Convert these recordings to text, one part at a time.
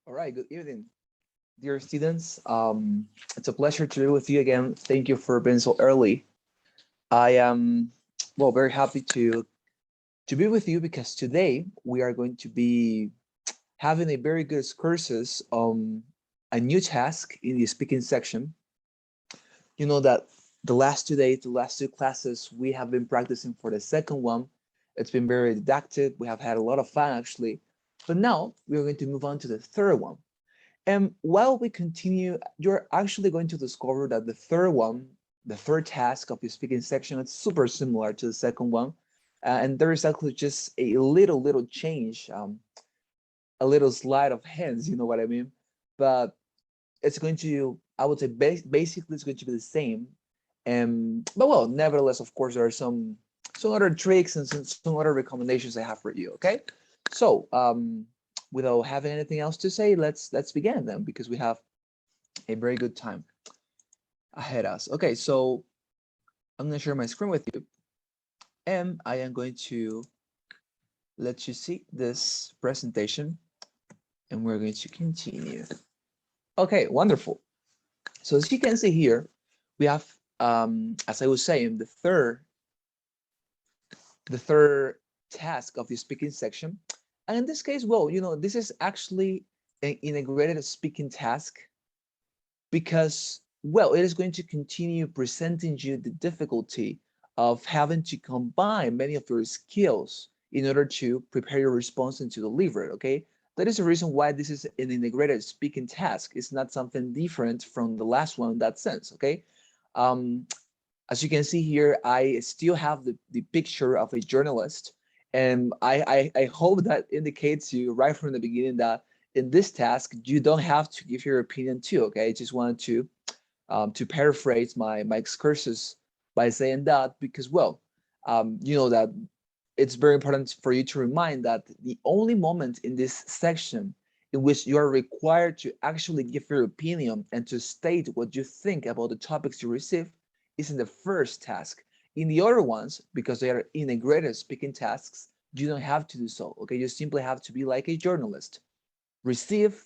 All right, good evening, dear students. It's a pleasure to be with you again. Thank you for being so early. I am, well, very happy to be with you because today we are going to be having a very good excursus on a new task in the speaking section. You know that the last 2 days, the last two classes, we have been practicing for the second one. It's been very didactic. We have had a lot of fun actually. But now we are going to move on to the third one. And while we continue, you're actually going to discover that the third one, the third task of the speaking section, is super similar to the second one. And there is actually just a little change, a little slide of hands, you know what I mean? But it's going to, I would say, basically it's going to be the same. But well, nevertheless, of course, there are some other tricks and some other recommendations I have for you. Okay, so without having anything else to say, let's begin then because we have a very good time ahead of us. Okay, so I'm gonna share my screen with you, and I am going to let you see this presentation, and we're going to continue. Okay, wonderful. So as you can see here, we have, as I was saying, the third task of the speaking section. And in this case, well, this is actually an integrated speaking task because, well, it is going to continue presenting you the difficulty of having to combine many of your skills in order to prepare your response and to deliver it, okay? That is the reason why this is an integrated speaking task. It's not something different from the last one in that sense, okay? Um, as you can see here, I still have the picture of a journalist. And I hope that indicates you right from the beginning that in this task, you don't have to give your opinion too, okay? I just wanted to paraphrase my excursus by saying that because, well, you know that it's very important for you to remind that the only moment in this section in which you are required to actually give your opinion and to state what you think about the topics you receive is in the first task. In the other ones, because they are integrated speaking tasks, you don't have to do so. Okay, you simply have to be like a journalist. Receive,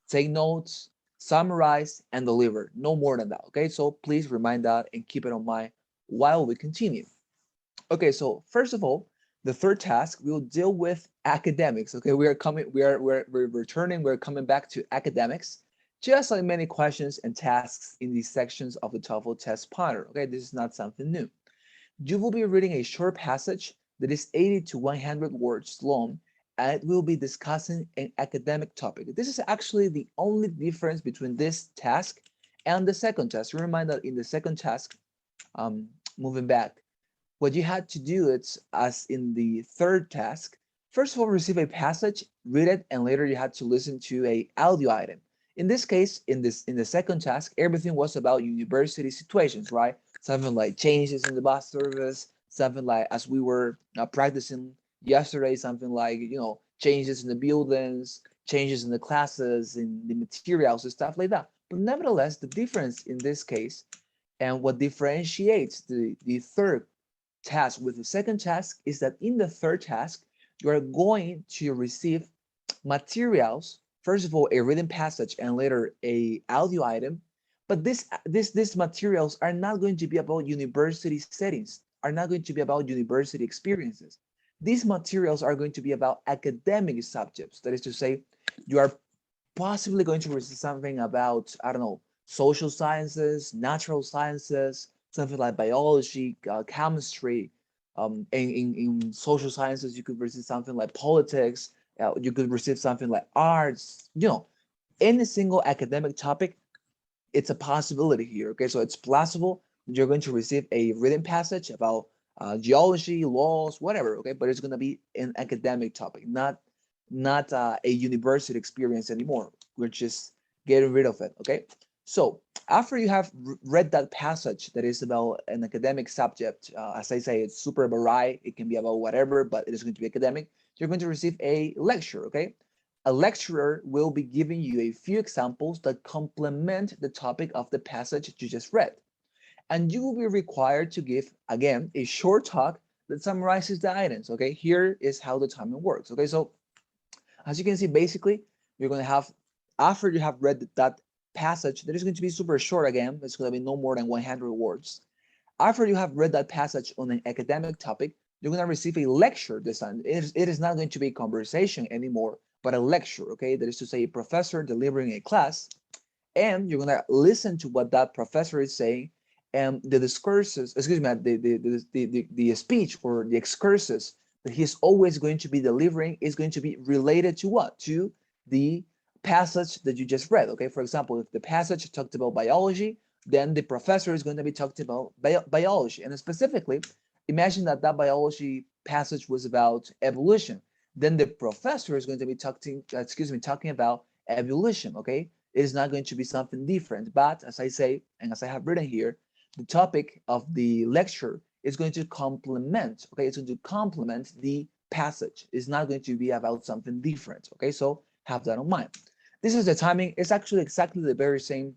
take notes, summarize, and deliver. No more than that. Okay, so please remind that and keep it on mind while we continue. Okay, so first of all, the third task will deal with academics. Okay, we're returning, we're coming back to academics, just like many questions and tasks in these sections of the TOEFL test pattern. Okay, this is not something new. You will be reading a short passage that is 80 to 100 words long, and it will be discussing an academic topic. This is actually the only difference between this task and the second task. Remind that in the second task, moving back, what you had to do is, as in the third task, first of all, receive a passage, read it, and later you had to listen to a audio item. In this case, in the second task, everything was about university situations, right? Something like changes in the bus service, something like, as we were practicing yesterday, something like, changes in the buildings, changes in the classes, in the materials, and stuff like that. But nevertheless, the difference in this case and what differentiates the third task with the second task is that in the third task, you are going to receive materials, first of all, a written passage and later a audio item. But these materials are not going to be about university settings, are not going to be about university experiences. These materials are going to be about academic subjects. That is to say, you are possibly going to receive something about, I don't know, social sciences, natural sciences, something like biology, chemistry. In social sciences, you could receive something like politics. You could receive something like arts. Any single academic topic, it's a possibility here. Okay, so it's plausible you're going to receive a written passage about geology, laws, whatever. Okay, but it's going to be an academic topic, not a university experience anymore. We're just getting rid of it. Okay, so after you have read that passage that is about an academic subject, as I say, it's super varied. It can be about whatever, but it is going to be academic. You're going to receive a lecture. Okay, a lecturer will be giving you a few examples that complement the topic of the passage you just read. And you will be required to give, again, a short talk that summarizes the items. Okay, here is how the timing works. Okay, so as you can see, basically, you're going to have after you have read that passage, that is going to be super short again, it's going to be no more than 100 words. After you have read that passage on an academic topic, you're going to receive a lecture this time. It is not going to be a conversation anymore, but a lecture, okay? That is to say, a professor delivering a class, and you're going to listen to what that professor is saying, and the discourses, excuse me, the speech or the excursus that he's always going to be delivering is going to be related to what? To the passage that you just read, okay? For example, if the passage talked about biology, then the professor is going to be talking about biology. And specifically, imagine that that biology passage was about evolution. Then the professor is going to be talking about evolution, okay? It is not going to be something different. But as I say, and as I have written here, the topic of the lecture is going to complement, okay? It's going to complement the passage. It's not going to be about something different, okay? So have that in mind. This is the timing. It's actually exactly the very same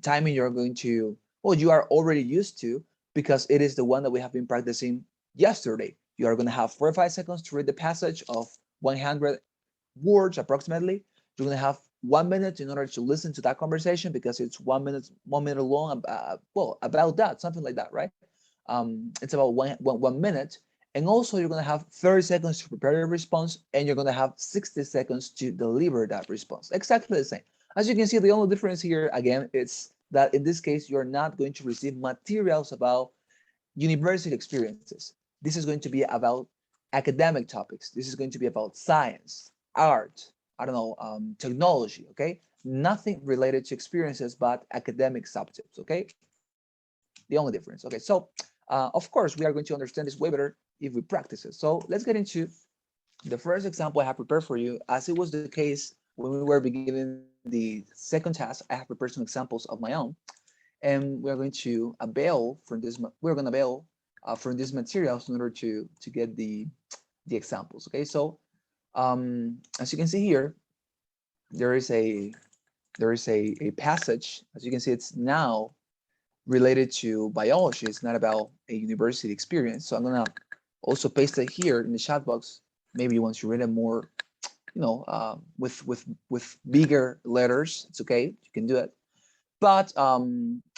timing you're going to, well, you are already used to, because it is the one that we have been practicing yesterday. You are going to have 4 or 5 seconds to read the passage of 100 words approximately. You're going to have 1 minute in order to listen to that conversation, because it's 1 minute long, well, about that, something like that, right? It's about one minute. And also you're going to have 30 seconds to prepare your response, and you're going to have 60 seconds to deliver that response. Exactly the same. As you can see, the only difference here, again, it's that in this case, you're not going to receive materials about university experiences. This is going to be about academic topics. This is going to be about science, art, I don't know, technology, okay? Nothing related to experiences, but academic subjects, okay? The only difference, okay? So, of course, we are going to understand this way better if we practice it. So let's get into the first example I have prepared for you. As it was the case when we were beginning the second task, I have prepared some examples of my own, and we're going to avail from this. We're going to avail from these materials in order to get the examples. Okay, so as you can see here, there is a passage. As you can see, it's now related to biology. It's not about a university experience. So I'm gonna also paste it here in the chat box. Maybe once you read it more, you know, with bigger letters, it's okay. You can do it. But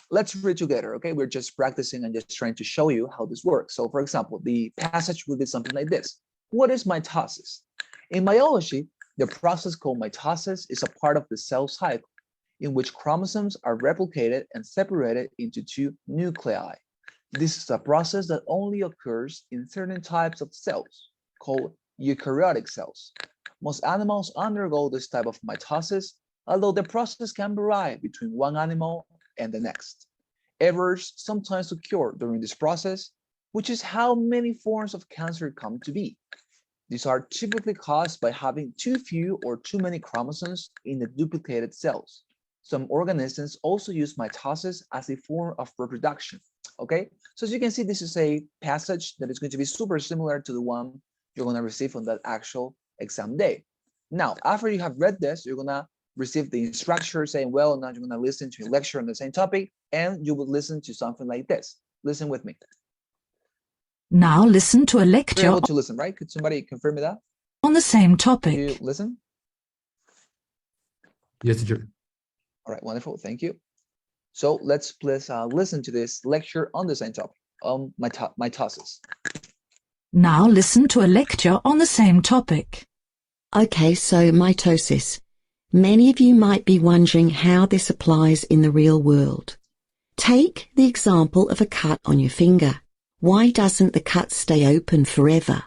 let's read together, okay? We're just practicing and just trying to show you how this works. So for example, the passage would be something like this. What is mitosis? In biology, the process called mitosis is a part of the cell cycle in which chromosomes are replicated and separated into 2 nuclei. This is a process that only occurs in certain types of cells called eukaryotic cells. Most animals undergo this type of mitosis, although the process can vary between one animal and the next. Errors sometimes occur during this process, which is how many forms of cancer come to be. These are typically caused by having too few or too many chromosomes in the duplicated cells. Some organisms also use mitosis as a form of reproduction. Okay, so as you can see, this is a passage that is going to be super similar to the one you're going to receive on that actual exam day. Now, after you have read this, you're going to receive the instructor saying, well, now you're going to listen to a lecture on the same topic, and you will listen to something like this. Listen with me. Now listen to a lecture. You're able to listen, right? Could somebody confirm me that? On the same topic. You listen? Yes, teacher. All right, wonderful. Thank you. So let's please listen to this lecture on the same topic, mitosis. Now listen to a lecture on the same topic. Okay, so mitosis. Many of you might be wondering how this applies in the real world. Take the example of a cut on your finger. Why doesn't the cut stay open forever?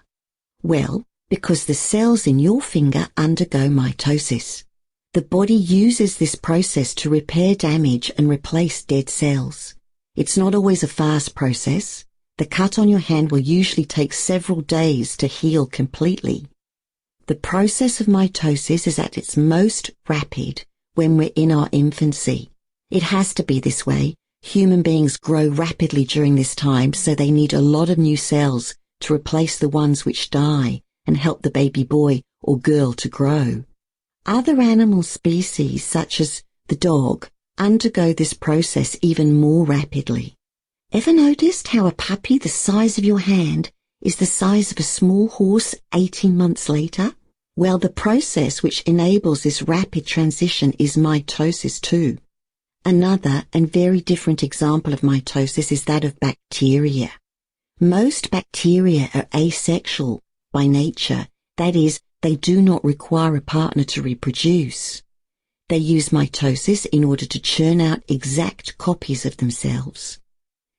Well, because the cells in your finger undergo mitosis. The body uses this process to repair damage and replace dead cells. It's not always a fast process. The cut on your hand will usually take several days to heal completely. The process of mitosis is at its most rapid when we're in our infancy. It has to be this way. Human beings grow rapidly during this time, so they need a lot of new cells to replace the ones which die and help the baby boy or girl to grow. Other animal species, such as the dog, undergo this process even more rapidly. Ever noticed how a puppy the size of your hand is the size of a small horse 18 months later? Well, the process which enables this rapid transition is mitosis too. Another and very different example of mitosis is that of bacteria. Most bacteria are asexual by nature, that is, they do not require a partner to reproduce. They use mitosis in order to churn out exact copies of themselves.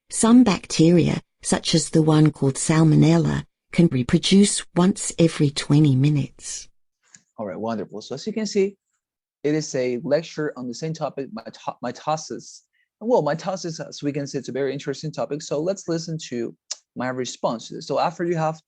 Some bacteria, such as the one called Salmonella, can reproduce once every 20 minutes. All right, wonderful. So as you can see, it is a lecture on the same topic, mitosis. Well, mitosis, as we can see, it's a very interesting topic. So let's listen to my response to this. So after you have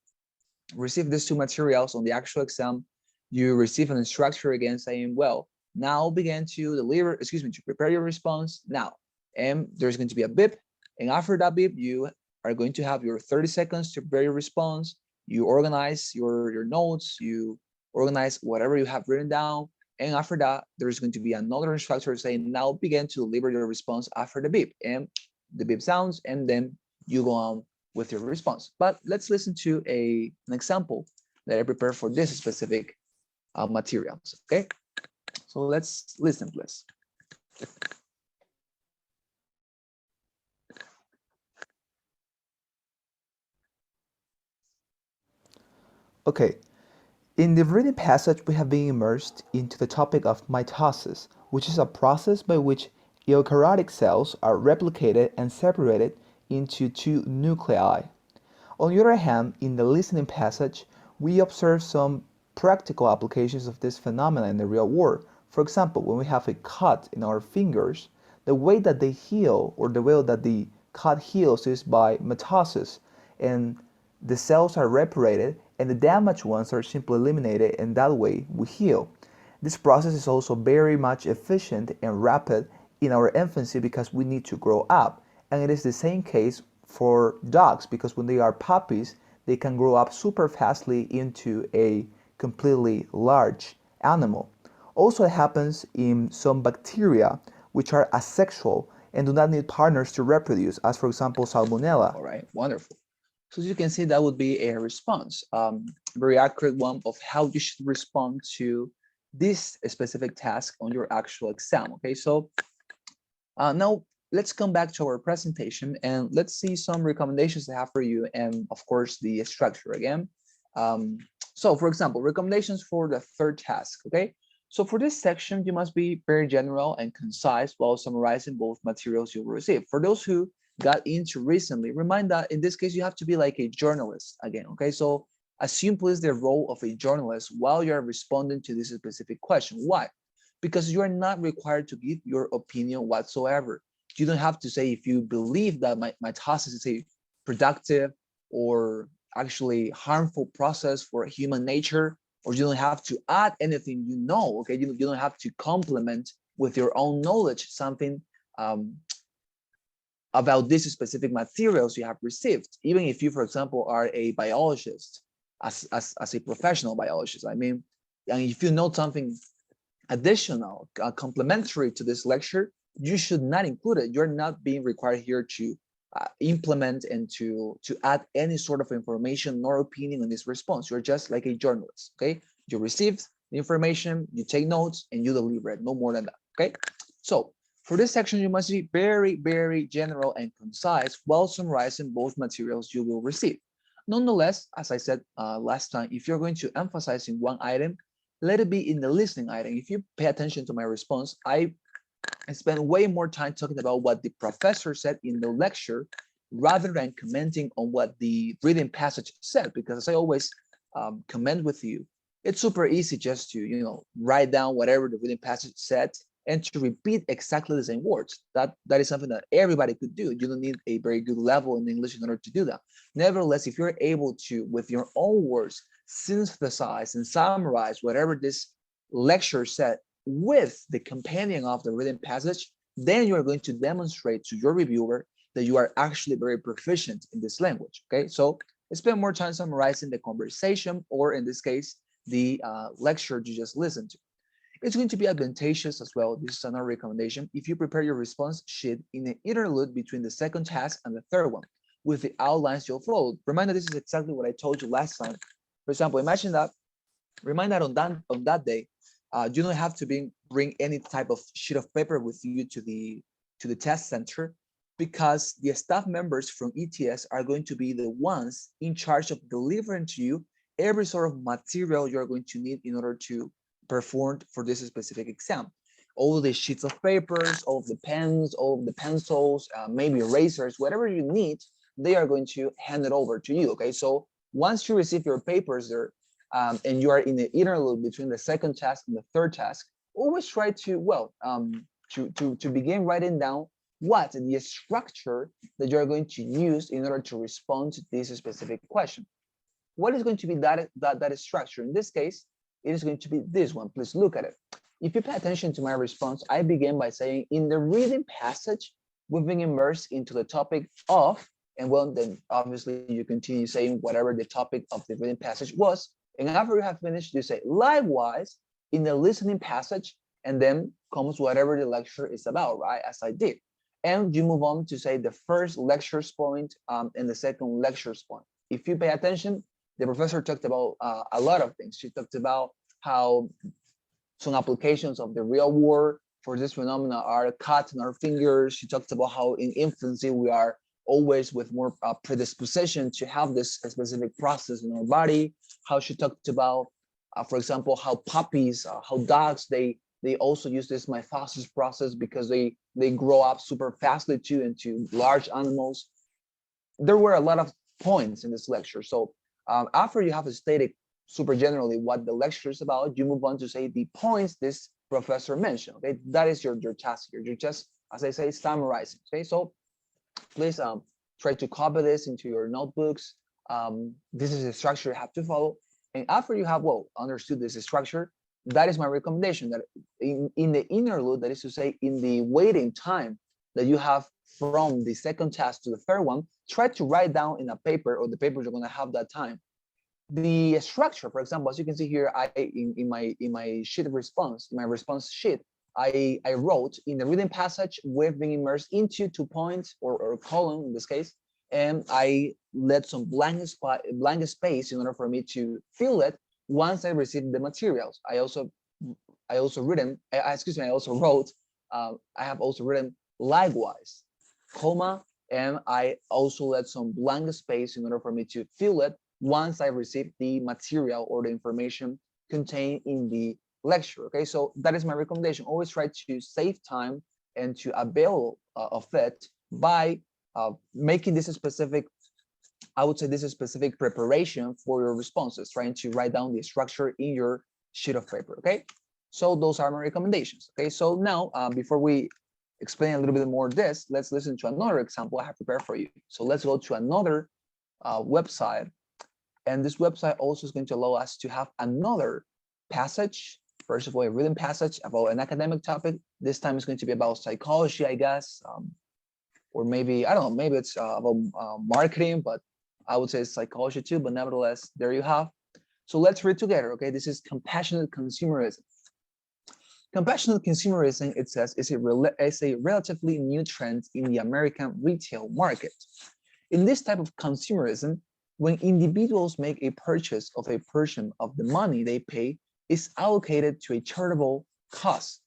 received these two materials on the actual exam, you receive an instructor again saying, well, now begin to to prepare your response now. And there's going to be a beep. And after that beep, you are going to have your 30 seconds to prepare your response. You organize your notes, you organize whatever you have written down. And after that, there's going to be another instructor saying, now begin to deliver your response after the beep. And the beep sounds, and then you go on with your response. But let's listen to an example that I prepared for this specific materials, okay? So let's listen, please. Okay, in the reading passage, we have been immersed into the topic of mitosis, which is a process by which eukaryotic cells are replicated and separated into two nuclei. On the other hand, in the listening passage, we observe some practical applications of this phenomenon in the real world. For example, when we have a cut in our fingers, the way that they heal, or the way that the cut heals, is by mitosis, and the cells are reparated and the damaged ones are simply eliminated, and that way we heal. This process is also very much efficient and rapid in our infancy because we need to grow up, and it is the same case for dogs because when they are puppies, they can grow up super fastly into a completely large animal. Also, it happens in some bacteria which are asexual and do not need partners to reproduce, as for example Salmonella. All right, wonderful. So as you can see, that would be a response, very accurate one of how you should respond to this specific task on your actual exam. Okay, so now let's come back to our presentation and let's see some recommendations I have for you, and of course the structure again. So for example, recommendations for the third task. Okay, so for this section, you must be very general and concise while summarizing both materials you will receive. For those who got into recently, remind that in this case, you have to be like a journalist again, okay? So assume please the role of a journalist while you're responding to this specific question. Why? Because you are not required to give your opinion whatsoever. You don't have to say if you believe that my task is a productive or actually harmful process for human nature, or you don't have to add anything you know, okay? You don't have to complement with your own knowledge something about these specific materials you have received, even if you, for example, are a biologist, as a professional biologist. I mean, and if you know something additional, complementary to this lecture, you should not include it. You're not being required here to implement and to add any sort of information nor opinion in this response. You're just like a journalist, okay? You received the information, you take notes, and you deliver it, no more than that, okay? So for this section, you must be very, very general and concise while summarizing both materials you will receive. Nonetheless, as I said last time, if you're going to emphasize in one item, let it be in the listening item. If you pay attention to my response, I spend way more time talking about what the professor said in the lecture rather than commenting on what the reading passage said, because as I always comment with you, it's super easy just to write down whatever the reading passage said and to repeat exactly the same words. That is something that everybody could do. You don't need a very good level in English in order to do that. Nevertheless, if you're able to, with your own words, synthesize and summarize whatever this lecture said with the companion of the written passage, then you're going to demonstrate to your reviewer that you are actually very proficient in this language, okay? So spend more time summarizing the conversation, or in this case, the lecture you just listened to. It's going to be advantageous as well, this is another recommendation, if you prepare your response sheet in an interlude between the second task and the third one, with the outlines you'll follow. Remember, this is exactly what I told you last time. For example, imagine that Remind that on that day, you don't have to bring any type of sheet of paper with you to the test center, because the staff members from ETS are going to be the ones in charge of delivering to you every sort of material you're going to need in order to perform for this specific exam. All the sheets of papers, all of the pens, all of the pencils, maybe erasers, whatever you need, they are going to hand it over to you. Okay, so once you receive your papers there, and you are in the interlude between the second task and the third task, always try to, to begin writing down what the structure that you're going to use in order to respond to this specific question. What is going to be that structure? In this case, it is going to be this one. Please look at it. If you pay attention to my response, I begin by saying, in the reading passage, we've been immersed into the topic of, and well, then obviously you continue saying whatever the topic of the reading passage was. And after you have finished, you say, likewise, in the listening passage, and then comes whatever the lecture is about, right? As I did. And you move on to say the first lecture's point and the second lecture's point. If you pay attention, the professor talked about a lot of things. She talked about how some applications of the real world for this phenomena are cut in our fingers. She talked about how in infancy we are always with more predisposition to have this specific process in our body. How she talked about, for example, how puppies, how dogs, they also use this mitosis process because they grow up super fastly too into large animals. There were a lot of points in this lecture. So after you have stated super generally what the lecture is about, you move on to say the points this professor mentioned. Okay, that is your task here. You're just, as I say, summarizing. Okay, so please try to copy this into your notebooks. This is the structure you have to follow. And after you have understood this structure, that is my recommendation, that in the interlude, that is to say, in the waiting time that you have from the second task to the third one, try to write down in a paper, or the papers are going to have that time, the structure. For example, as you can see here, in my sheet of response, my response sheet, I wrote, in the reading passage, we've been immersed into 2 points or column in this case, and I let some blank space in order for me to fill it once I received the materials. I also wrote, I have also written likewise, comma, and I also let some blank space in order for me to fill it once I receive the material or the information contained in the lecture. Okay, so that is my recommendation. Always try to save time and to avail of it by making this a specific, I would say this is specific preparation for your responses, trying to write down the structure in your sheet of paper. Okay, so those are my recommendations. Okay, so now before we explain a little bit more this, let's listen to another example I have prepared for you. So let's go to another website. And this website also is going to allow us to have another passage. First of all, a written passage about an academic topic. This time it's going to be about psychology, I guess, or maybe, I don't know, maybe it's about marketing, but I would say it's psychology too, but nevertheless, there you have. So let's read together, okay? This is compassionate consumerism. Compassionate consumerism, it says, is a relatively new trend in the American retail market. In this type of consumerism, when individuals make a purchase of a portion of the money they pay is allocated to a charitable cause.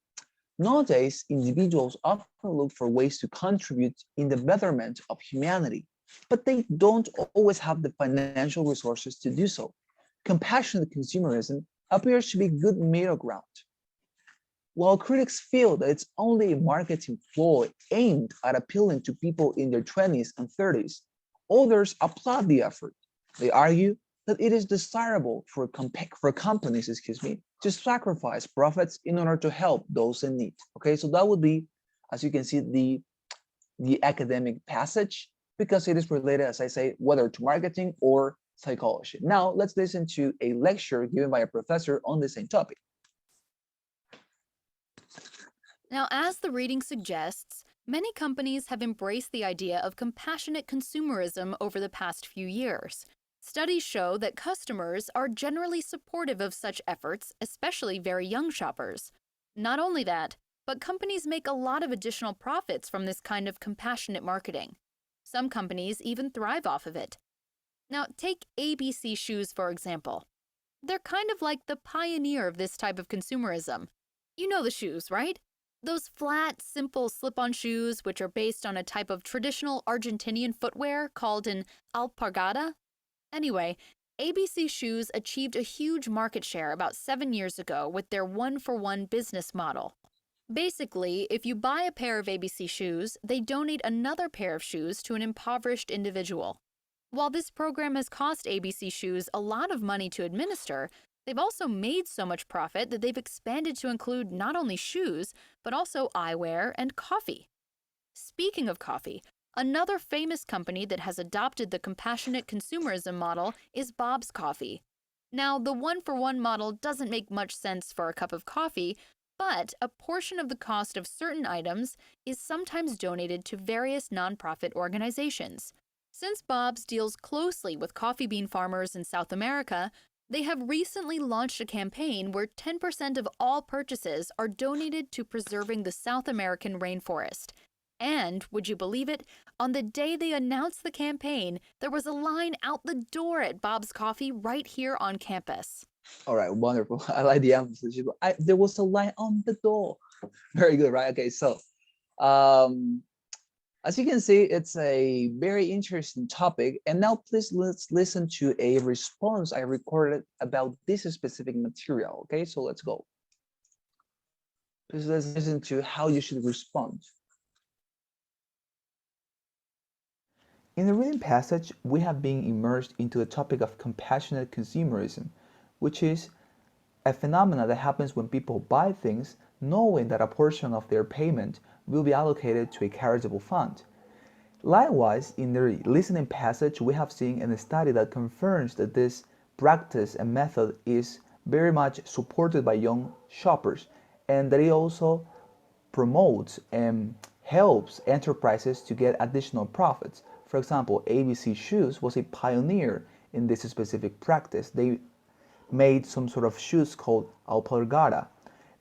Nowadays, individuals often look for ways to contribute in the betterment of humanity, but they don't always have the financial resources to do so. Compassionate consumerism appears to be good middle ground. While critics feel that it's only a marketing ploy aimed at appealing to people in their 20s and 30s, others applaud the effort. They argue that it is desirable for companies, to sacrifice profits in order to help those in need. Okay, so that would be, as you can see, the academic passage, because it is related, as I say, whether to marketing or psychology. Now, let's listen to a lecture given by a professor on the same topic. Now, as the reading suggests, many companies have embraced the idea of compassionate consumerism over the past few years. Studies show that customers are generally supportive of such efforts, especially very young shoppers. Not only that, but companies make a lot of additional profits from this kind of compassionate marketing. Some companies even thrive off of it. Now, take ABC Shoes, for example. They're kind of like the pioneer of this type of consumerism. You know the shoes, right? Those flat, simple slip on shoes, which are based on a type of traditional Argentinian footwear called an alpargata. Anyway, ABC Shoes achieved a huge market share about 7 years ago with their one-for-one business model. Basically, if you buy a pair of ABC shoes, they donate another pair of shoes to an impoverished individual. While this program has cost ABC Shoes a lot of money to administer, they've also made so much profit that they've expanded to include not only shoes, but also eyewear and coffee. Speaking of coffee, another famous company that has adopted the compassionate consumerism model is Bob's Coffee. Now, the one-for-one model doesn't make much sense for a cup of coffee, but a portion of the cost of certain items is sometimes donated to various nonprofit organizations. Since Bob's deals closely with coffee bean farmers in South America, they have recently launched a campaign where 10% of all purchases are donated to preserving the South American rainforest. And, would you believe it, on the day they announced the campaign, there was a line out the door at Bob's Coffee right here on campus. All right, wonderful. I like the emphasis. There was a line on the door. Very good, right? Okay, so um, as you can see, it's a very interesting topic. And now please let's listen to a response I recorded about this specific material. Okay, so let's go. Please let's listen to how you should respond. In the reading passage, we have been immersed into the topic of compassionate consumerism, which is a phenomenon that happens when people buy things knowing that a portion of their payment will be allocated to a charitable fund. Likewise, in the listening passage, we have seen a study that confirms that this practice and method is very much supported by young shoppers, and that it also promotes and helps enterprises to get additional profits. For example, ABC Shoes was a pioneer in this specific practice. They made some sort of shoes called alpargata.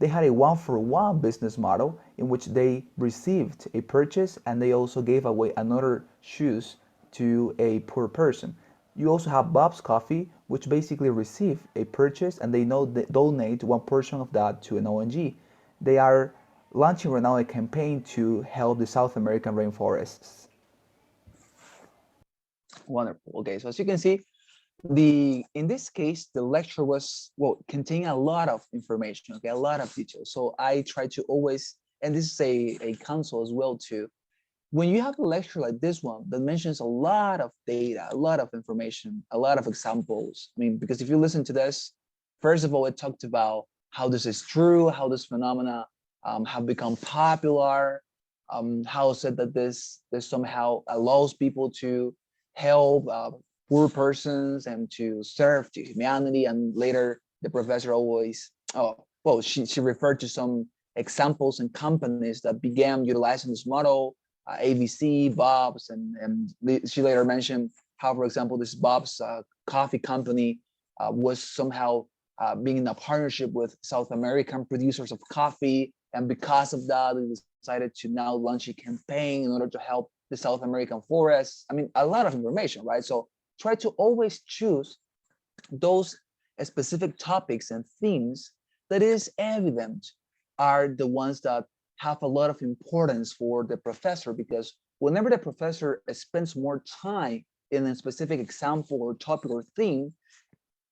They had a one-for-one business model in which they received a purchase and they also gave away another shoes to a poor person. You also have Bob's Coffee, which basically receive a purchase and they donate one portion of that to an ONG. They are launching right now a campaign to help the South American rainforests. Wonderful. Okay, so as you can see, in this case, the lecture was, well, containing a lot of information, okay, a lot of details. So I try to always, and this is a counsel as well too, when you have a lecture like this one that mentions a lot of data, a lot of information, a lot of examples, I mean, because if you listen to this, first of all, it talked about how this is true, how this phenomena have become popular, how said that this somehow allows people to help poor persons and to serve to humanity. And later the professor always, she referred to some examples and companies that began utilizing this model, ABC, Bob's, and she later mentioned how, for example, this Bob's coffee company was somehow being in a partnership with South American producers of coffee. And because of that, they decided to now launch a campaign in order to help the South American forests. I mean, a lot of information, right? So try to always choose those specific topics and themes that is evident are the ones that have a lot of importance for the professor, because whenever the professor spends more time in a specific example or topic or theme,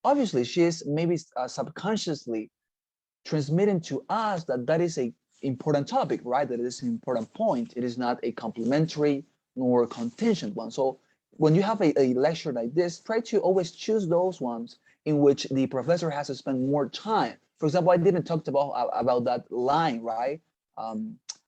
obviously she is maybe subconsciously transmitting to us that that is a important topic, right? That it is an important point. It is not a complementary nor contingent one. So when you have a lecture like this, try to always choose those ones in which the professor has to spend more time. For example, I didn't talk about that line, right?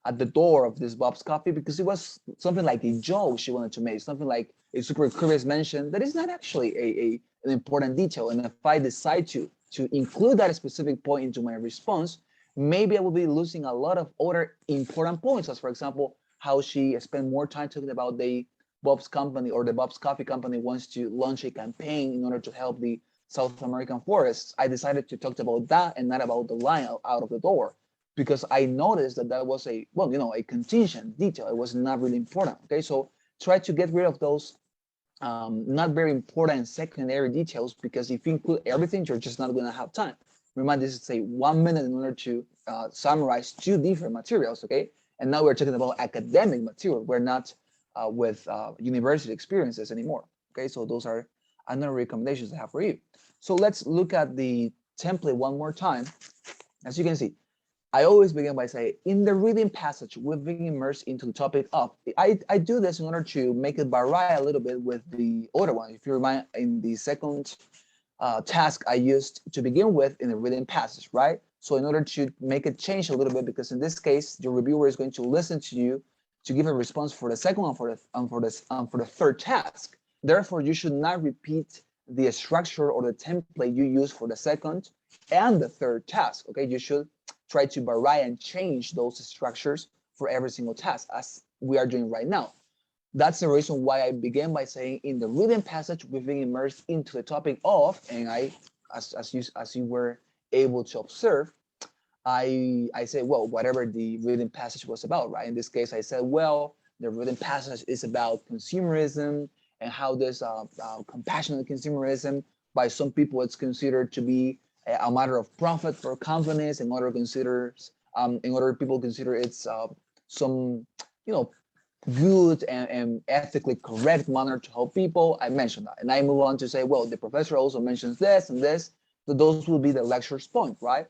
At the door of this Bob's Coffee, because it was something like a joke she wanted to make, something like a super curious mention that is not actually an important detail. And if I decide to include that specific point into my response, maybe I will be losing a lot of other important points, as for example, how she spent more time talking about the Bob's company or the Bob's Coffee company wants to launch a campaign in order to help the South American forests. I decided to talk about that and not about the line out of the door, because I noticed that that was a contingent detail. It was not really important. Okay, so try to get rid of those not very important secondary details, because if you include everything, you're just not going to have time. Remember, this is say 1 minute in order to summarize two different materials, okay? And now we're talking about academic material. We're not with university experiences anymore, okay? So those are another recommendations I have for you. So let's look at the template one more time. As you can see, I always begin by saying, in the reading passage, we've been immersed into the topic of. I do this in order to make it vary a little bit with the other one. If you remind, in the second task I used to begin with in the reading passage, right? So in order to make it change a little bit, because in this case, your reviewer is going to listen to you to give a response for the second one, for the third task. Therefore, you should not repeat the structure or the template you use for the second and the third task. Okay, you should try to vary and change those structures for every single task, as we are doing right now. That's the reason why I began by saying, in the reading passage, we've been immersed into the topic of, and as you were able to observe, I say, well, whatever the reading passage was about, right? In this case, I said, well, the reading passage is about consumerism and how this compassionate consumerism, by some people, it's considered to be a matter of profit for companies, and in other people consider it's some, you know, good and ethically correct manner to help people. I mentioned that, and I move on to say, well, the professor also mentions this and this. So those will be the lecture's point, right?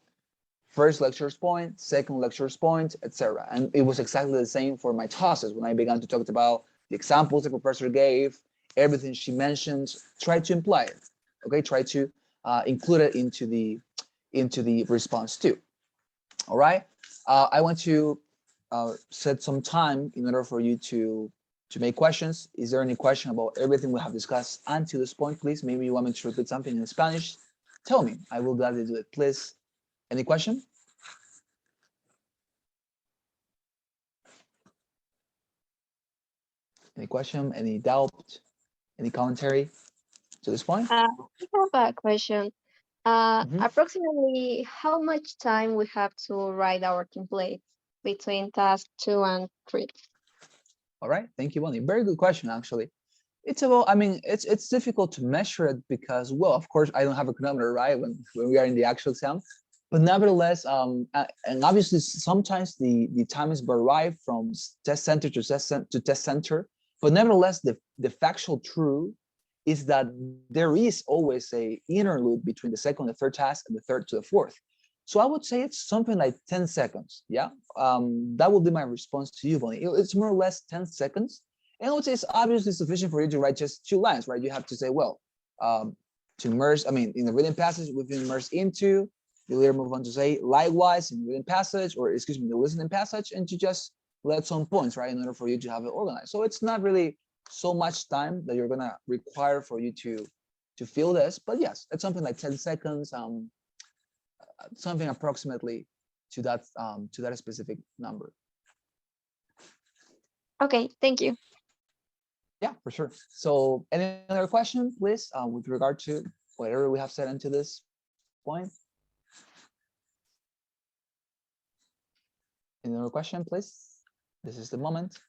First lecture's point, second lecture's point, etc. And it was exactly the same for my tosses when I began to talk about the examples the professor gave, everything she mentioned. Try to imply it, okay? Try to include it into the response too. All right. I want to set some time in order for you to make questions. Is there any question about everything we have discussed until this point? Please, maybe you want me to repeat something in Spanish. Tell me. I will gladly do it. Please. Any question? Any question? Any doubt? Any commentary to this point? I have a question. Mhm. Approximately how much time we have to write our template between task 2 and 3? All right. Thank you, Bonnie. Very good question, actually. It's about, I mean, it's difficult to measure it because, well, of course, I don't have a chronometer, right, when we are in the actual exam. But nevertheless, and obviously, sometimes the time is derived from test center to test center. But nevertheless, the factual truth is that there is always a interlude between the second and the third task and the third to the fourth. So I would say it's something like 10 seconds. Yeah, that would be my response to you, Bonnie. It's more or less 10 seconds. And I would say it's obviously sufficient for you to write just 2 lines, right? You have to say, well, to immerse, I mean, in the written passage, we've been immersed into. You later move on to say, likewise, in the written passage, or excuse me, the listening passage, and to just let some points, right, in order for you to have it organized. So it's not really so much time that you're gonna require for you to feel this, but yes, it's something like 10 seconds, something approximately to that specific number. Okay, thank you. Yeah, for sure. So any other question, please, with regard to whatever we have said into this point? Any other question, please? This is the moment.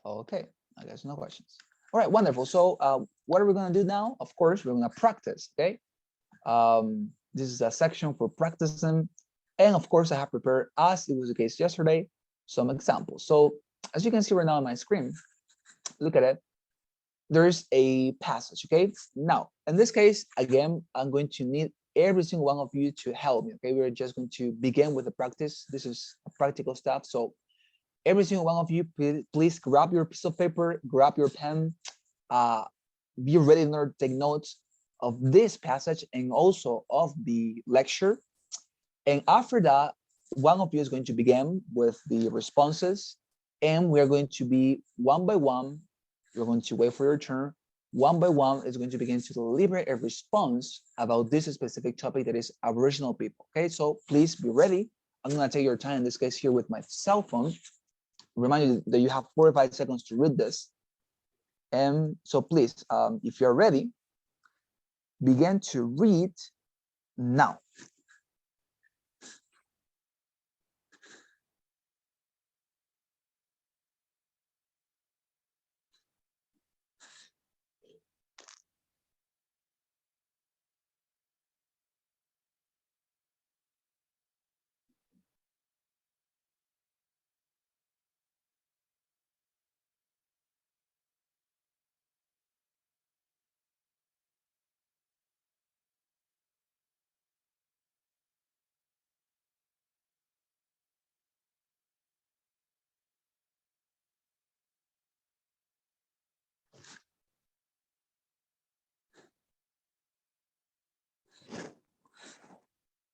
Okay, I guess no questions. All right, wonderful. So what are we gonna do now? Of course, we're gonna practice, okay? This is a section for practicing. And of course, I have prepared, as it was the case yesterday, some examples. So as you can see right now on my screen, look at it. There's a passage, okay? Now, in this case, again, I'm going to need every single one of you to help me, okay? We're just going to begin with the practice. This is practical stuff. So every single one of you, please grab your piece of paper, grab your pen, be ready in order to take notes of this passage and also of the lecture. And after that, one of you is going to begin with the responses, and we're going to be one by one. You're going to wait for your turn. One by one is going to begin to deliberate a response about this specific topic that is Aboriginal people. Okay, so please be ready. I'm going to take your time in this case here with my cell phone. Remind you that you have 4 or 5 seconds to read this. And so please, if you're ready, begin to read now.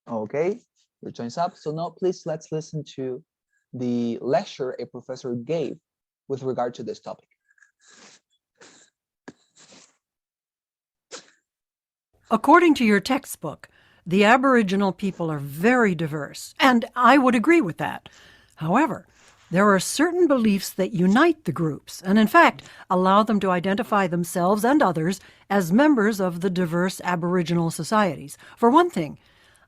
Okay, your time's up. So now please let's listen to the lecture a professor gave with regard to this topic. According to your textbook, the Aboriginal people are very diverse, and I would agree with that. However, there are certain beliefs that unite the groups and, in fact, allow them to identify themselves and others as members of the diverse Aboriginal societies. For one thing,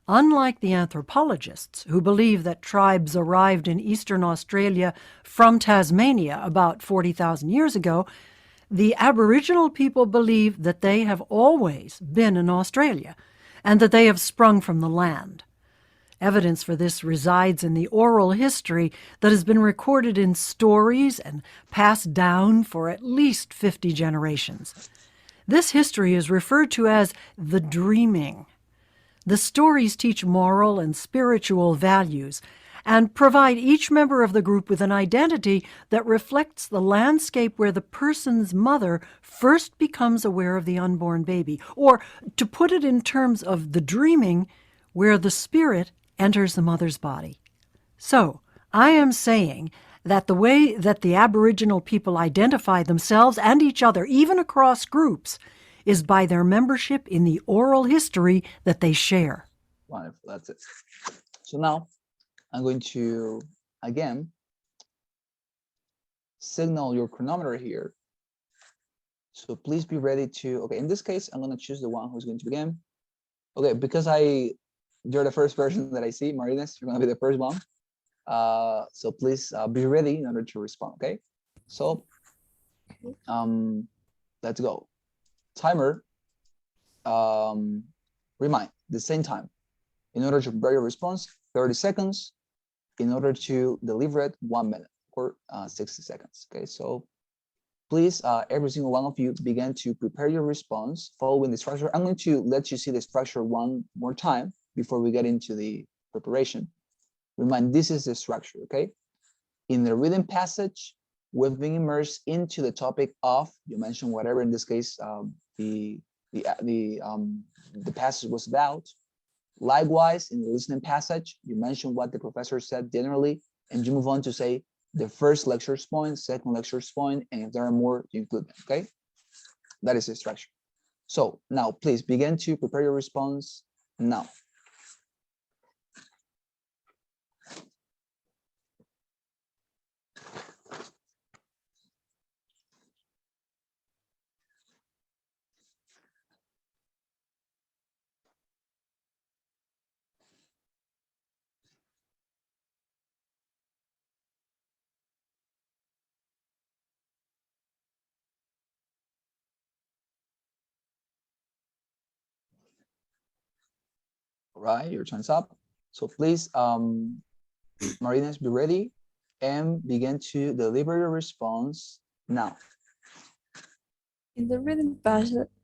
unlike the anthropologists who believe that tribes arrived in eastern Australia from Tasmania about 40,000 years ago, the Aboriginal people believe that they have always been in Australia and that they have sprung from the land. Evidence for this resides in the oral history that has been recorded in stories and passed down for at least 50 generations. This history is referred to as the dreaming. The stories teach moral and spiritual values and provide each member of the group with an identity that reflects the landscape where the person's mother first becomes aware of the unborn baby, or, to put it in terms of the dreaming, where the spirit enters the mother's body. So, I am saying that the way that the Aboriginal people identify themselves and each other, even across groups, is by their membership in the oral history that they share. Wonderful, that's it. So now I'm going to, again, signal your chronometer here. So please be ready to, okay, in this case, I'm going to choose the one who's going to begin. Okay, because you're the first person that I see, Marinas, you're going to be the first one. So please be ready in order to respond, okay? So let's go. Timer, remind, the same time. In order to prepare your response, 30 seconds. In order to deliver it, 1 minute or 60 seconds. Okay, so please, every single one of you begin to prepare your response following the structure. I'm going to let you see the structure one more time before we get into the preparation. Remind, this is the structure, okay? In the reading passage, we've been immersed into the topic of, you mentioned whatever, in this case, the passage was about. Likewise, in the listening passage, you mention what the professor said generally, and you move on to say the first lecture's point, second lecture's point, and if there are more, you include them, okay? That is the structure. So now, please begin to prepare your response now. All right, your time's up. So please, Marinas, be ready and begin to deliver your response now. In the reading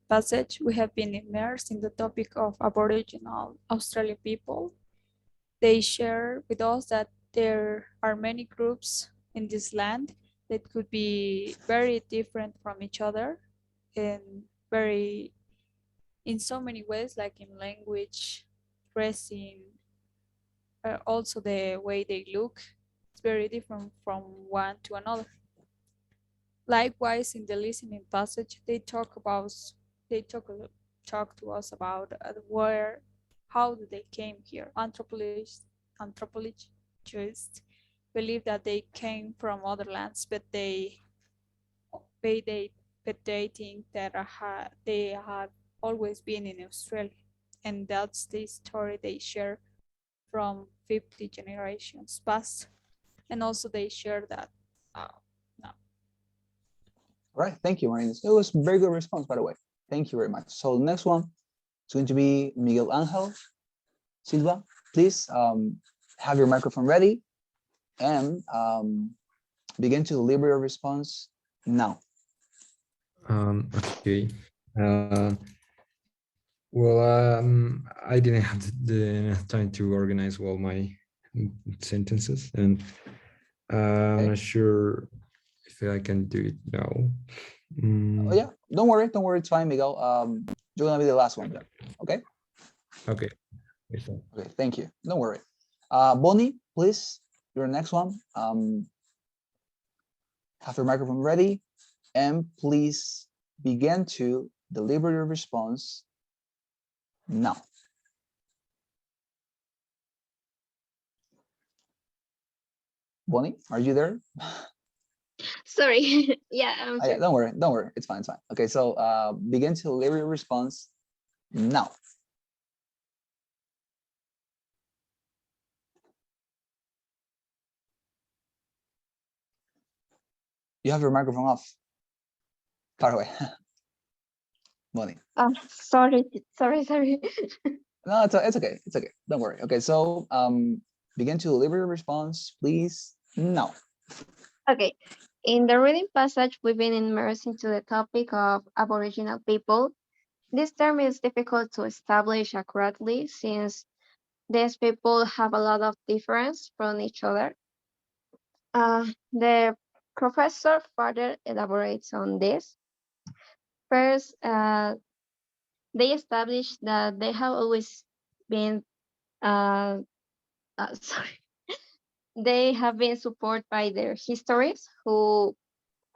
passage, we have been immersed in the topic of Aboriginal Australian people. They share with us that there are many groups in this land that could be very different from each other and very, in so many ways, like in language, dressing, also the way they look. It's very different from one to another. Likewise, in the listening passage, they talk to us about how they came here. Anthropologists believe that they came from other lands, but they think that they have always been in Australia, and that's the story they share from 50 generations past. And also they share that. No. All right, thank you, Marinas. It was a very good response, by the way. Thank you very much. So the next one is going to be Miguel Angel Silva. Please have your microphone ready and begin to deliver your response now. Okay. Well, I didn't have the time to organize well my sentences, and I'm not sure if I can do it now. Oh yeah, don't worry, it's fine, Miguel. You're gonna be the last one, okay? Okay. Okay, thank you. Don't worry. Bonnie, please, your next one. Have your microphone ready, and please begin to deliver your response now. Bonnie, are you there? Sorry. Yeah, I'm Yeah, here. don't worry, don't worry. It's fine, it's fine. Okay, so begin to deliver your response now. You have your microphone off. Far away. Bonnie. Sorry, sorry. No, it's okay. It's okay. Don't worry. Okay, so begin to deliver your response, please. Now. Okay. In the reading passage, we've been immersed into the topic of Aboriginal people. This term is difficult to establish accurately since these people have a lot of difference from each other. The professor further elaborates on this. First, they established that they have always been, uh, sorry, they have been supported by their histories who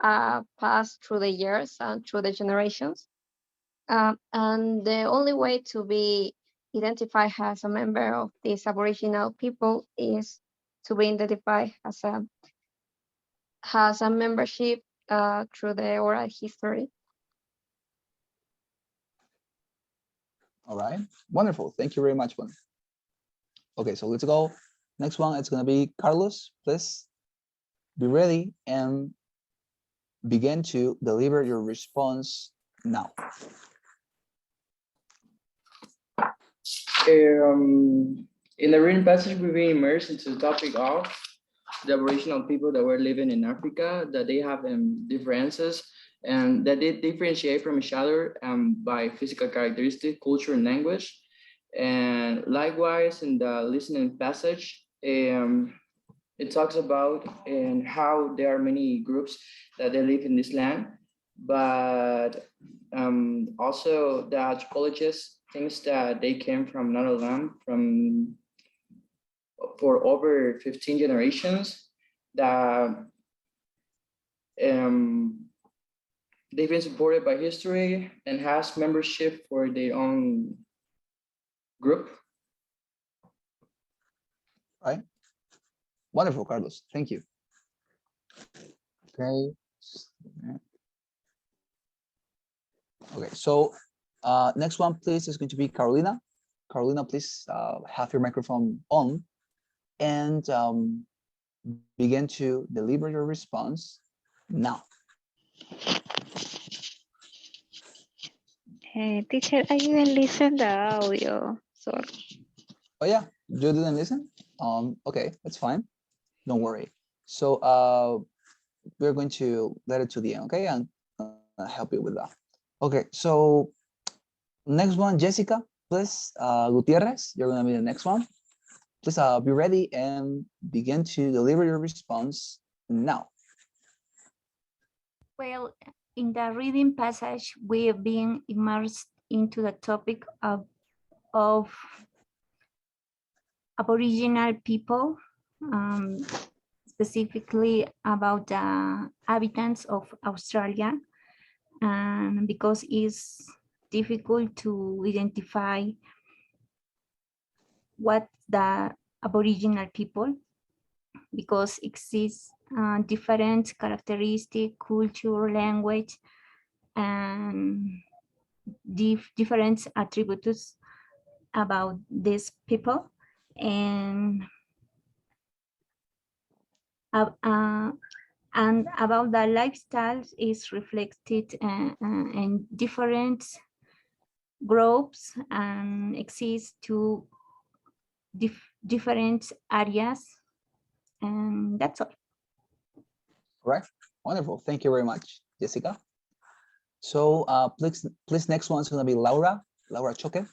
passed through the years and through the generations. And the only way to be identified as a member of these Aboriginal people is to be identified as a membership through the oral history. All right. Wonderful. Thank you very much, Bonnie. Okay, so let's go. Next one, it's gonna be Carlos. Please be ready and begin to deliver your response now. In the reading passage, we've been immersed into the topic of the Aboriginal people that were living in Africa, that they have differences and that they differentiate from each other by physical characteristics, culture, and language. And likewise, in the listening passage, it talks about and how there are many groups that they live in this land, but also the anthropologist thinks that they came from another land from for over 15 generations, that they've been supported by history and has membership for their own group. Right. Wonderful, Carlos. Thank you. Okay. Okay, so next one, please, is going to be Carolina. Carolina, please have your microphone on and begin to deliver your response now. Teacher, I didn't listen the audio. Sorry. Oh yeah, you didn't listen? Okay, that's fine. Don't worry. So we're going to let it to the end, okay? And help you with that. Okay, so next one, Jessica, please. Gutierrez, you're gonna be the next one. Please be ready and begin to deliver your response now. Well, in the reading passage, we have been immersed into the topic of Aboriginal people, specifically about the inhabitants of Australia, and because it's difficult to identify what the Aboriginal people, because exists different characteristic, culture, language, and different attributes about these people, and about the lifestyles is reflected in different groups and exist to different areas, and that's all. All right, wonderful. Thank you very much, Jessica. So please next one's gonna be Laura Choque.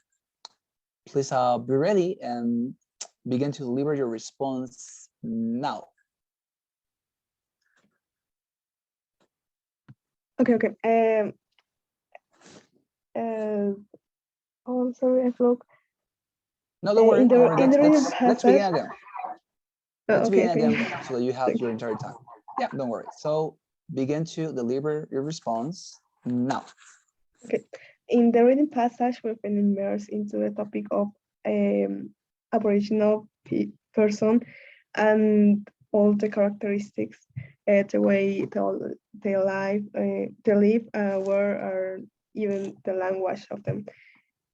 Please be ready and begin to deliver your response now. Okay. Oh, I'm sorry, I broke. No, don't worry. In Don't worry. the reading Let's begin passage. again. Oh, Let's okay, begin okay. again so that you have your entire time. Yeah, don't worry. So begin to deliver your response now. Okay. In the reading passage, we've been immersed into the topic of Aboriginal person and all the characteristics, the way they live, they live, where are even the language of them.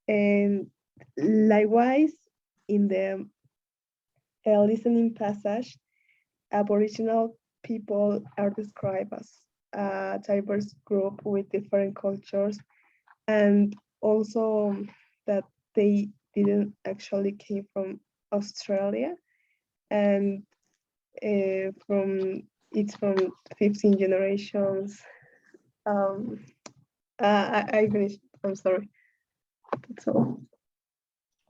And likewise, in the listening passage, Aboriginal people are described as a diverse group with different cultures, and also that they didn't actually came from Australia, and it's from 15 generations. I finished. I'm sorry. That's all.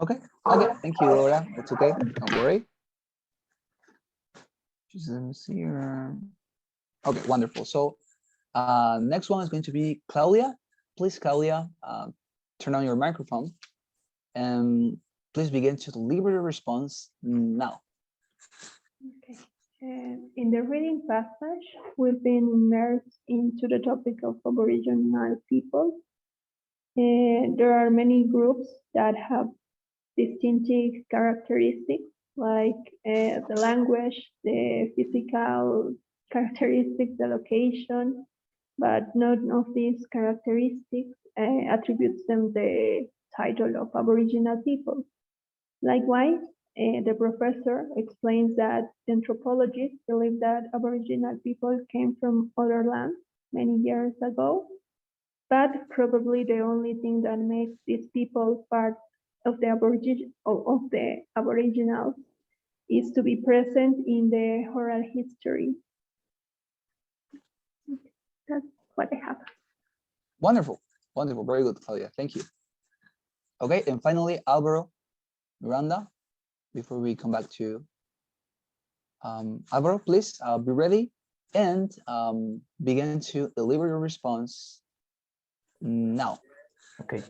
Okay. Okay. Thank you, Laura. That's okay. Don't worry. Just let me see here. Okay, wonderful. So next one is going to be Claudia. Please, Claudia, turn on your microphone and please begin to deliver your response now. Okay. In the reading passage, we've been immersed into the topic of Aboriginal people. There are many groups that have distinctive characteristics like the language, the physical characteristics, the location, but none of these characteristics attributes them the title of Aboriginal people. Likewise, the professor explains that anthropologists believe that Aboriginal people came from other lands many years ago, but probably the only thing that makes these people part of the Aboriginals is to be present in the oral history. That's what I have. Wonderful. Wonderful. Very good, Claudia. Thank you. Okay, and finally, Alvaro Miranda, before we come back to Alvaro, please be ready and begin to deliver your response now. Okay.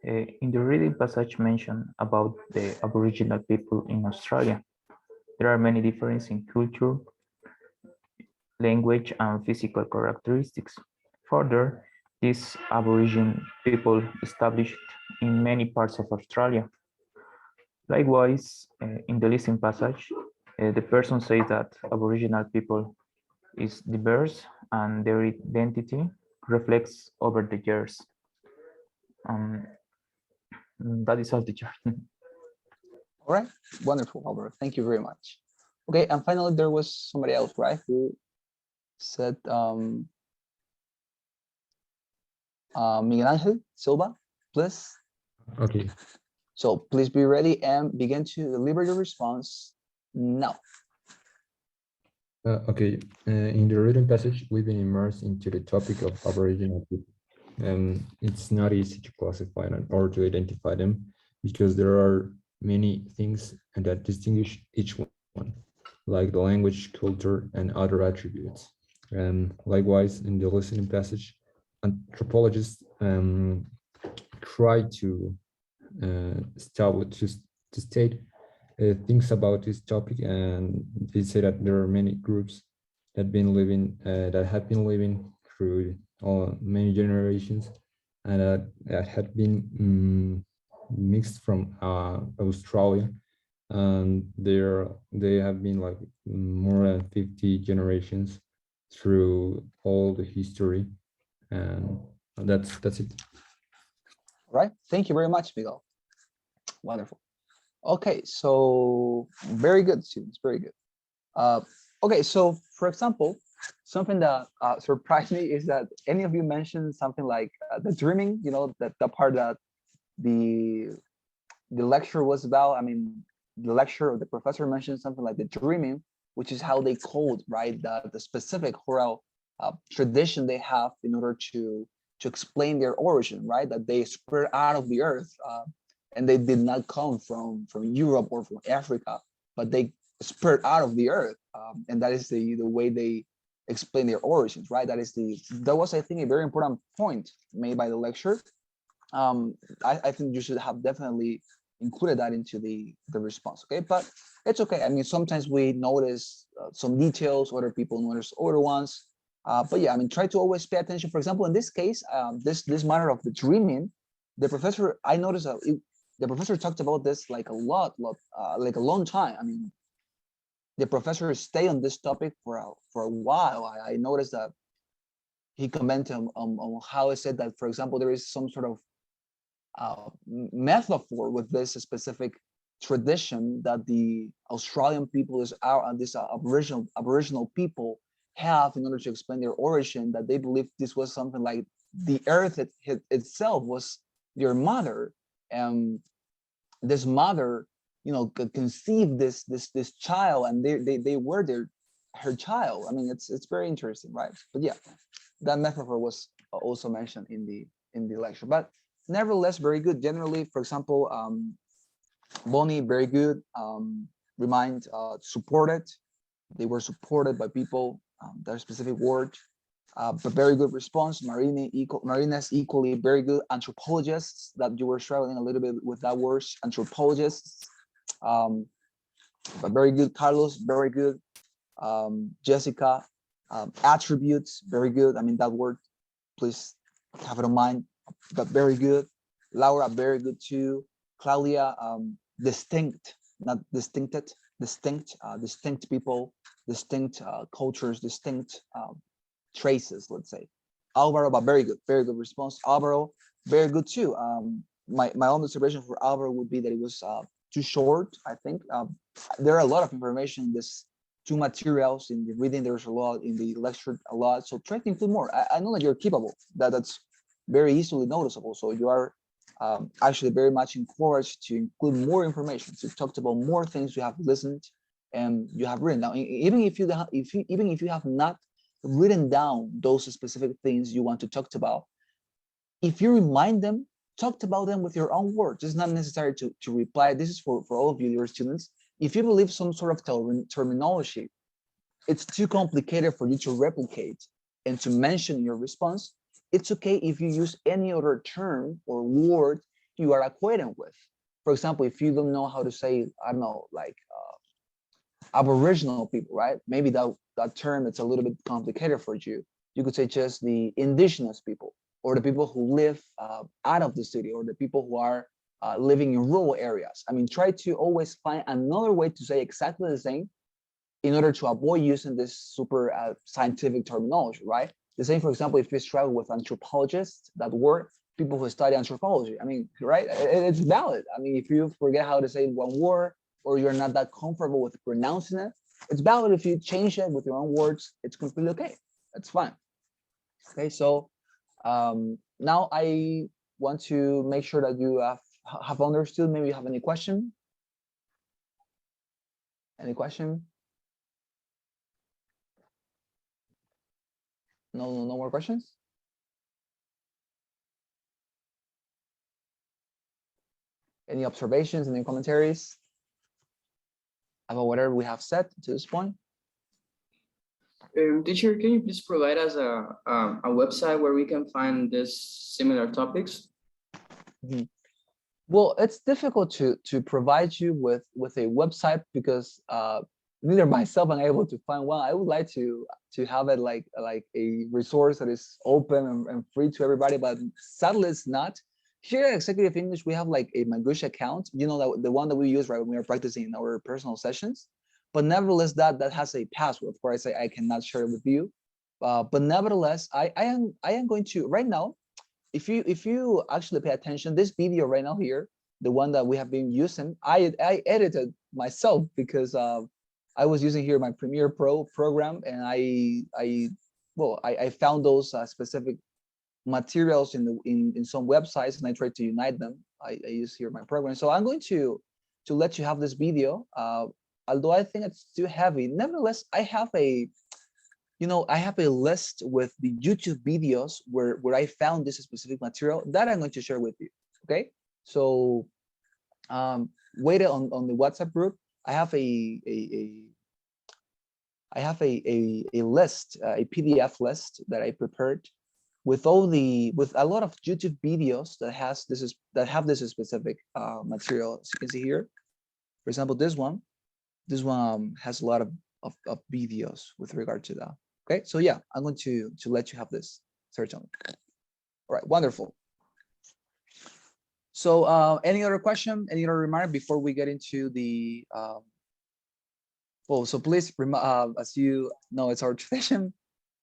In the reading passage mentioned about the Aboriginal people in Australia, there are many differences in culture, language, and physical characteristics. Further, these Aboriginal people established in many parts of Australia. Likewise, in the listening passage, the person says that Aboriginal people is diverse and their identity reflects over the years. That is all, teacher. All right, wonderful, Alvaro. Thank you very much. Okay, and finally, there was somebody else, right, who said Miguel Angel Silva, please. Okay. So please be ready and begin to deliver your response now. Okay. In the reading passage, we've been immersed into the topic of Aboriginal people. It's not easy to classify them or to identify them because there are many things that distinguish each one, like the language, culture, and other attributes. And likewise, in the listening passage, anthropologists try to state things about this topic, and they say that there are many groups that have been living through many generations, and that had been mixed from Australia, and they have been like more than 50 generations through all the history, and that's it. All right, thank you very much, Miguel. Wonderful. Okay, so very good, students, very good. Okay, so for example, something that surprised me is that any of you mentioned something like the dreaming, you know, that the part that the lecture was about. I mean, the lecture or the professor mentioned something like the dreaming, which is how they code, right, the specific oral tradition they have in order to explain their origin, right, that they spread out of the earth, and they did not come from Europe or from Africa, but they spread out of the earth, and that is the way they explain their origins, right? That was, I think, a very important point made by the lecture. I think you should have definitely included that into the response. Okay, but it's okay. I mean, sometimes we notice some details, other people notice other ones. But yeah, I mean, try to always pay attention. For example, in this case, this matter of the dreaming, the professor, I noticed the professor talked about this like a lot, like a long time. I mean, the professor stayed on this topic for a while. I noticed that he commented on how it said that, for example, there is some sort of metaphor with this specific tradition that the Australian people is this Aboriginal people have in order to explain their origin. That they believe this was something like the earth itself was their mother, and this mother, conceived this child, and they were her child. I mean, it's very interesting, right? But yeah, that metaphor was also mentioned in the lecture, but nevertheless very good generally. For example, Bonnie, very good. Remind, supported. They were supported by people. Their specific word, but very good response. Marina's equally very good. Anthropologists, that you were struggling a little bit with that word, anthropologists, um, but very good. Carlos, very good. Jessica, attributes, very good. I mean, that word, please have it in mind, but very good. Laura, very good too. Claudia, distinct, not distincted, distinct people, distinct cultures, distinct traces, let's say. Alvaro, but very good response. Alvaro, very good too. My own observation for Alvaro would be that it was too short, I think. There are a lot of information in this two materials. In the reading, there's a lot, in the lecture, a lot. So try to include more. I know that you're capable, that's very easily noticeable. So you are actually very much encouraged to include more information. So you talked about more things you have listened and you have written down. Even if you have not written down those specific things you want to talk about, if you remind them, talk about them with your own words. It's not necessary to reply. This is for all of you, dear students. If you believe some sort of terminology, it's too complicated for you to replicate and to mention in your response, it's okay if you use any other term or word you are acquainted with. For example, if you don't know how to say, I don't know, like Aboriginal people, right? Maybe that term, it's a little bit complicated for you. You could say just the indigenous people, or the people who live out of the city, or the people who are living in rural areas. I mean, try to always find another way to say exactly the same in order to avoid using this super scientific terminology, right? The same, for example, if you struggle with anthropologists, that word, people who study anthropology, I mean, right? It's valid. I mean, if you forget how to say one word, or you're not that comfortable with pronouncing it, it's valid. If you change it with your own words, it's completely okay. That's fine. Okay, so now I want to make sure that you have understood. Maybe you have any question? Any question? No more questions? Any observations, any commentaries about whatever we have said to this point? Teacher, can you please provide us a website where we can find this similar topics? Mm-hmm. Well, it's difficult to provide you with a website because neither myself am able to find one. I would like to have it like a resource that is open and free to everybody, but sadly it's not. Here at Executive English, we have like a Magush account, the one that we use right when we are practicing in our personal sessions. But nevertheless, that has a password. Of course, I cannot share it with you. But nevertheless, I am going to right now. If you actually pay attention, this video right now here, the one that we have been using, I edited myself because I was using here my Premiere Pro program, and I found those specific materials in some websites, and I tried to unite them. I use here my program, so I'm going to let you have this video. Although I think it's too heavy, nevertheless, I have a list with the YouTube videos where I found this specific material that I'm going to share with you. Okay, so wait on the WhatsApp group. I have a list, a PDF list that I prepared with a lot of YouTube videos that have this specific material, as you can see here. For example, this one has a lot of videos with regard to that. Okay, so yeah, I'm going to let you have this search on. All right, wonderful. So any other question, any other remark before we get into the so please, as you know, it's our tradition,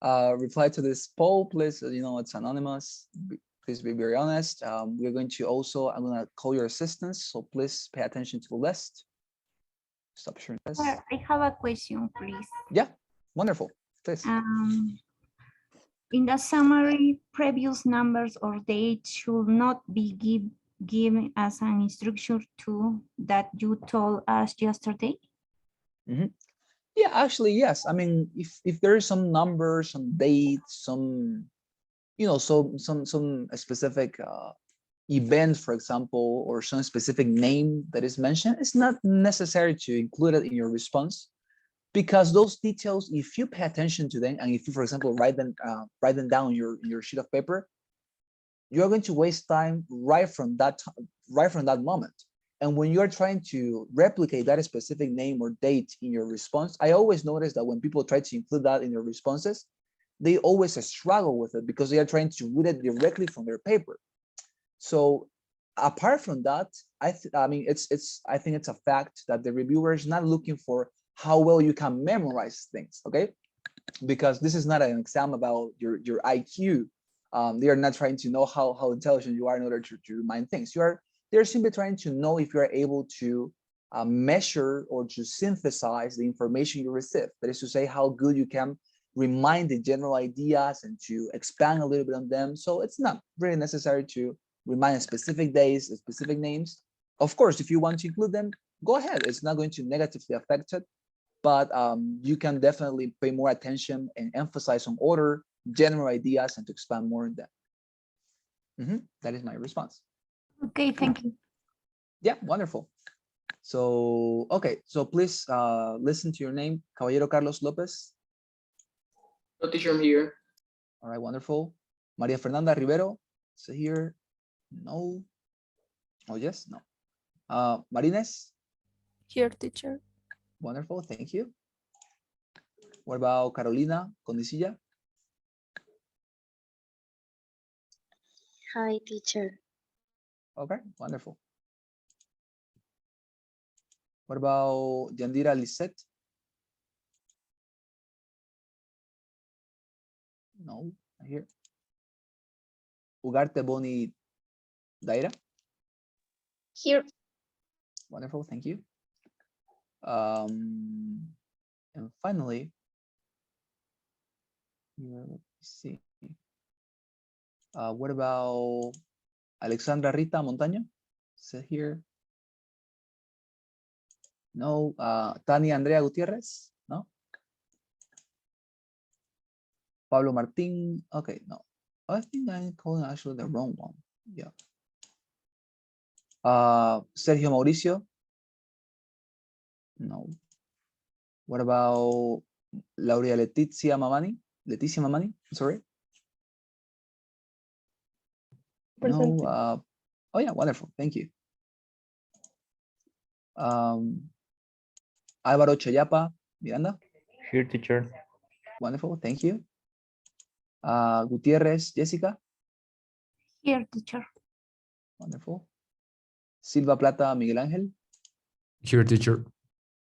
reply to this poll, please. You know, it's anonymous. Please be very honest. We're going to also, I'm going to call your assistants, so please pay attention to the list. Stop sharing this. I have a question, please. Yeah, wonderful. Please. In the summary, previous numbers or dates should not be given as an instruction to that you told us yesterday. Mm-hmm. Yeah, actually, yes. I mean, if there is some numbers, some dates, some, you know, some specific event, for example, or some specific name that is mentioned, it's not necessary to include it in your response, because those details, if you pay attention to them, and if you, for example, write them down on your sheet of paper, you're going to waste time right from that moment. And when you're trying to replicate that specific name or date in your response, I always notice that when people try to include that in their responses, they always struggle with it because they are trying to read it directly from their paper. So apart from that, I think it's a fact that the reviewer is not looking for how well you can memorize things, okay? Because this is not an exam about your IQ. They are not trying to know how intelligent you are in order to remind things. They're simply trying to know if you are able to measure or to synthesize the information you receive. That is to say, how good you can remind the general ideas and to expand a little bit on them. So it's not really necessary to remind specific days, specific names. Of course, if you want to include them, go ahead. It's not going to negatively affect it, but you can definitely pay more attention and emphasize on order, general ideas, and to expand more in them. That is my response. Okay, thank you. Yeah, wonderful. So, okay, so please listen to your name, Caballero Carlos Lopez. No, teacher, I'm here. All right, wonderful. Maria Fernanda Rivero, so here, no. Oh, yes, no. Marines? Here, teacher. Wonderful, thank you. What about Carolina Condicilla? Hi, teacher. Okay, wonderful. What about Yandira Lisette? No, not here. Ugarte Boni Daira? Here. Wonderful, thank you. And finally, let's see. What about Alexandra Rita Montaño? Is it here? No. Tania Andrea Gutierrez? No. Pablo Martín? Okay, no. I think I'm calling actually the wrong one. Yeah. Sergio Mauricio? No. What about Lauria Letizia Mamani? Leticia Mamani? Sorry. Present. No. Oh yeah, wonderful. Thank you. Álvaro Chayapa Miranda? Here, teacher. Wonderful, thank you. Gutierrez Jessica? Here, teacher. Wonderful. Silva Plata Miguel Ángel? Here, teacher.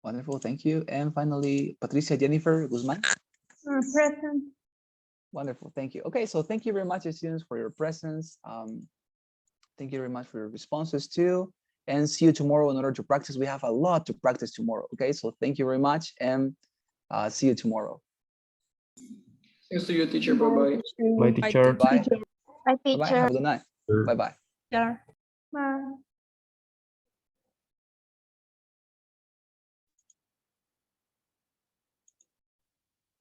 Wonderful, thank you. And finally, Patricia Jennifer Guzman? Present. Wonderful, thank you. Okay, so thank you very much, students, for your presence. Thank you very much for your responses too. And see you tomorrow in order to practice. We have a lot to practice tomorrow. Okay, so thank you very much and see you tomorrow. Thanks to you, teacher. Bye-bye. Bye, teacher. Bye. Bye, Bye-bye. teacher. Have a good night. Bye-bye. Yeah. Bye.